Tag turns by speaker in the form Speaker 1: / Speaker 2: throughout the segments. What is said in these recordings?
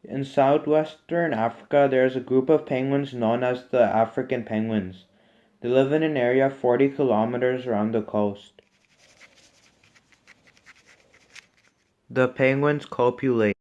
Speaker 1: In southwestern Africa, there is a group of penguins known as the African penguins. They live in an area 40 kilometers around the coast. The penguins copulate.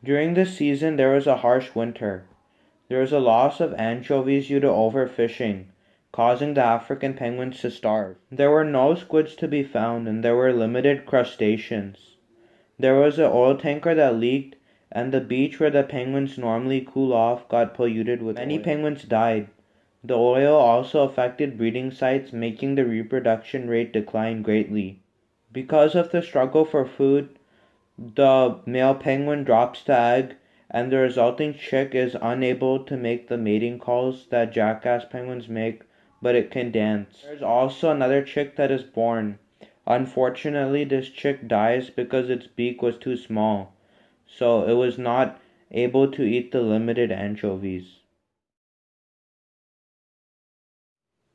Speaker 1: During this season, there was a harsh winter. There was a loss of anchovies due to overfishing, causing the African penguins to starve. There were no squids to be found, and there were limited crustaceans. There was an oil tanker that leaked, and the beach where the penguins normally cool off got polluted with many oil. Penguins died. The oil also affected breeding sites, making the reproduction rate decline greatly. Because of the struggle for food, the male penguin drops the egg, and the resulting chick is unable to make the mating calls that jackass penguins make, but it can dance. There's also another chick that is born. Unfortunately, this chick dies because its beak was too small, so it was not able to eat the limited anchovies.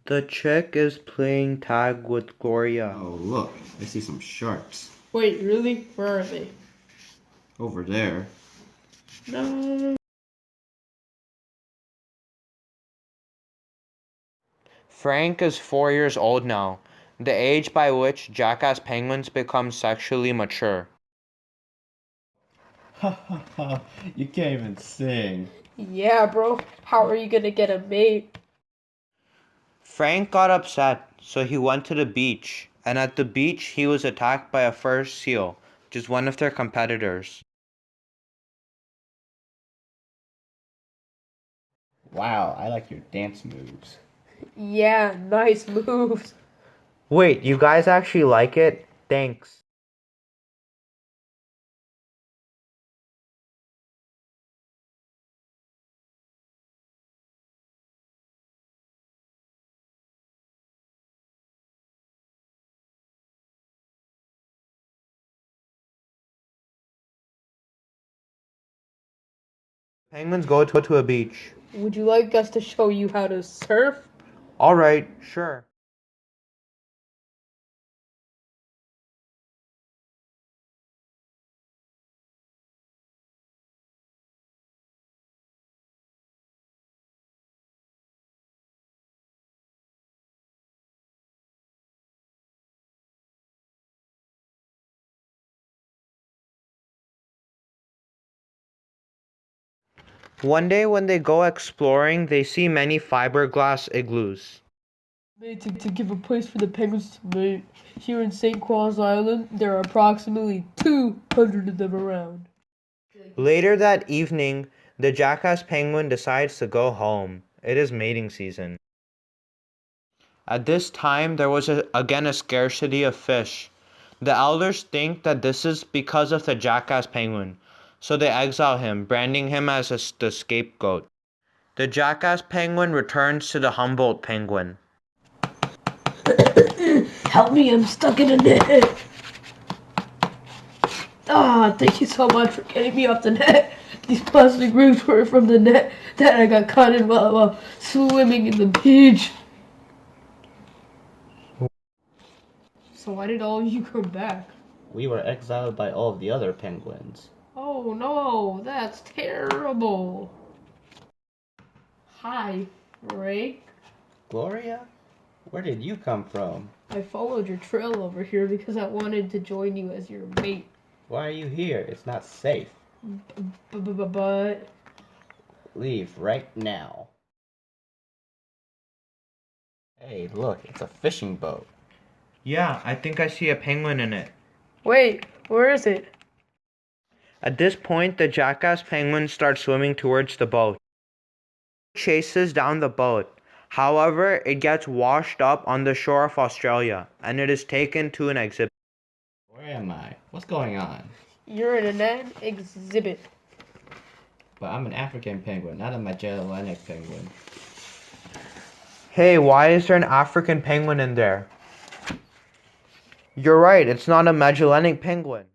Speaker 1: The chick is playing tag with Gloria.
Speaker 2: Oh, look, I see some sharks.
Speaker 3: Wait, really? Where are they?
Speaker 2: Over there.
Speaker 3: No.
Speaker 1: Frank is 4 years old now, the age by which jackass penguins become sexually mature.
Speaker 2: Ha ha ha, you can't even sing.
Speaker 3: Yeah, bro. How are you gonna get a mate?
Speaker 1: Frank got upset, so he went to the beach, and at the beach he was attacked by a fur seal, which is one of their competitors.
Speaker 2: Wow, I like your dance moves.
Speaker 3: Yeah, nice moves.
Speaker 1: Wait, you guys actually like it? Thanks. Penguins go to a beach.
Speaker 3: Would you like us to show you how to surf?
Speaker 1: Alright, sure. One day when they go exploring, they see many fiberglass igloos.
Speaker 3: Made to give a place for the penguins to mate. Here in St. Croix Island, there are approximately 200 of them around.
Speaker 1: Later that evening, the jackass penguin decides to go home. It is mating season. At this time, there was again a scarcity of fish. The elders think that this is because of the jackass penguin, so they exile him, branding him as the scapegoat. The jackass penguin returns to the Humboldt penguin.
Speaker 3: Help me, I'm stuck in a net. Ah, thank you so much for getting me off the net. These plastic roots were from the net that I got caught in while swimming in the beach. So why did all of you come back?
Speaker 2: We were exiled by all of the other penguins.
Speaker 3: Oh no, that's terrible. Hi, Ray.
Speaker 2: Gloria? Where did you come from?
Speaker 3: I followed your trail over here because I wanted to join you as your mate.
Speaker 2: Why are you here? It's not safe.
Speaker 3: But
Speaker 2: Leave right now. Hey, look, it's a fishing boat.
Speaker 1: Yeah, I think I see a penguin in it.
Speaker 3: wait, where is it?
Speaker 1: At this point, the jackass penguin starts swimming towards the boat. It chases down the boat. However, it gets washed up on the shore of Australia, and it is taken to an exhibit.
Speaker 2: Where am I? What's going on?
Speaker 3: You're in an exhibit.
Speaker 2: But I'm an African penguin, not a Magellanic penguin.
Speaker 1: Hey, why is there an African penguin in there? You're right, it's not a Magellanic penguin.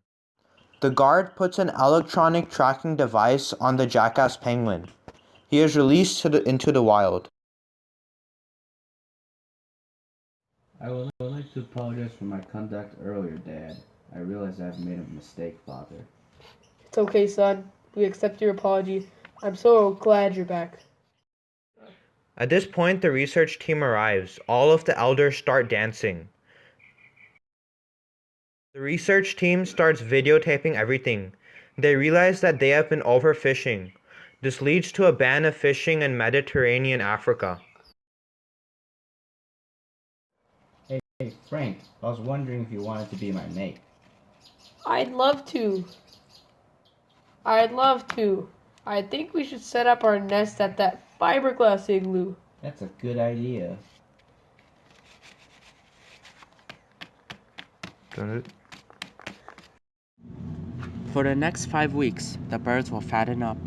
Speaker 1: The guard puts an electronic tracking device on the jackass penguin. He is released into the wild.
Speaker 2: I would like to apologize for my conduct earlier, Dad. I realize I've made a mistake, Father.
Speaker 3: It's okay, son. We accept your apology. I'm so glad you're back.
Speaker 1: At this point, the research team arrives. All of the elders start dancing. The research team starts videotaping everything. They realize that they have been overfishing. This leads to a ban of fishing in Mediterranean Africa.
Speaker 2: Hey, Frank, I was wondering if you wanted to be my mate.
Speaker 3: I'd love to. I think we should set up our nest at that fiberglass igloo.
Speaker 2: That's a good idea.
Speaker 4: For the next 5 weeks, the birds will fatten up.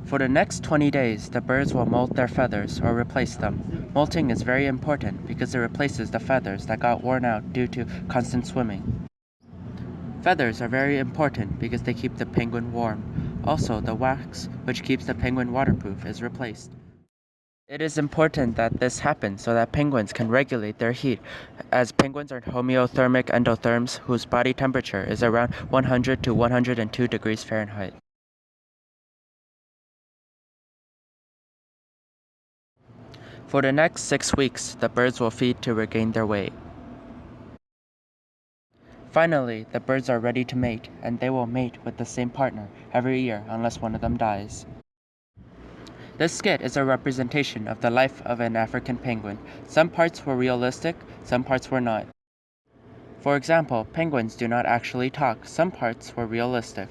Speaker 4: For the next 20 days, the birds will molt their feathers or replace them. Molting is very important because it replaces the feathers that got worn out due to constant swimming. Feathers are very important because they keep the penguin warm. Also, the wax, which keeps the penguin waterproof, is replaced. It is important that this happens so that penguins can regulate their heat, as penguins are homeothermic endotherms whose body temperature is around 100 to 102 degrees Fahrenheit. For the next 6 weeks, the birds will feed to regain their weight. Finally, the birds are ready to mate, and they will mate with the same partner every year unless one of them dies. This skit is a representation of the life of an African penguin. Some parts were realistic, some parts were not. For example, penguins do not actually talk. Some parts were realistic.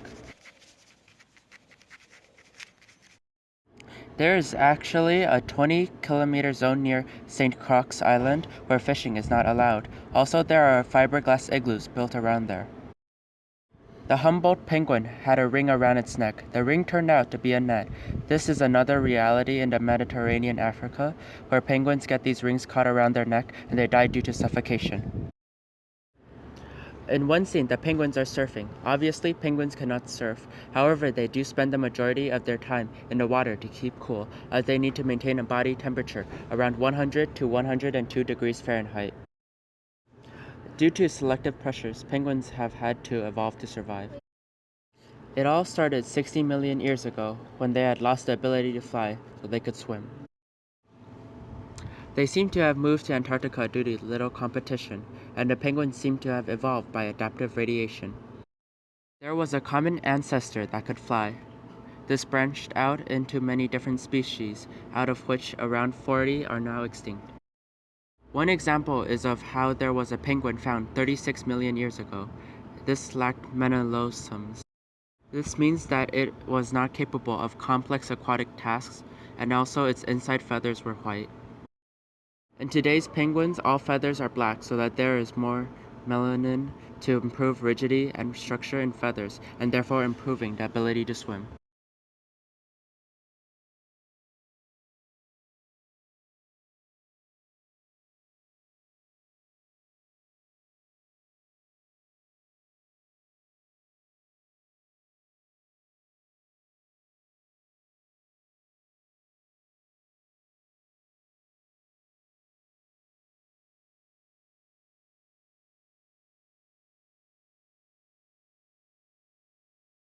Speaker 4: There is actually a 20-kilometer zone near St. Croix Island where fishing is not allowed. Also, there are fiberglass igloos built around there. The Humboldt penguin had a ring around its neck. The ring turned out to be a net. This is another reality in the Mediterranean Africa, where penguins get these rings caught around their neck and they die due to suffocation. In one scene, the penguins are surfing. Obviously, penguins cannot surf. However, they do spend the majority of their time in the water to keep cool, as they need to maintain a body temperature around 100 to 102 degrees Fahrenheit. Due to selective pressures, penguins have had to evolve to survive. It all started 60 million years ago, when they had lost the ability to fly, so they could swim. They seem to have moved to Antarctica due to little competition, and the penguins seem to have evolved by adaptive radiation. There was a common ancestor that could fly. This branched out into many different species, out of which around 40 are now extinct. One example is of how there was a penguin found 36 million years ago. This lacked menelosomes. This means that it was not capable of complex aquatic tasks, and also its inside feathers were white. In today's penguins, all feathers are black so that there is more melanin to improve rigidity and structure in feathers, and therefore improving the ability to swim.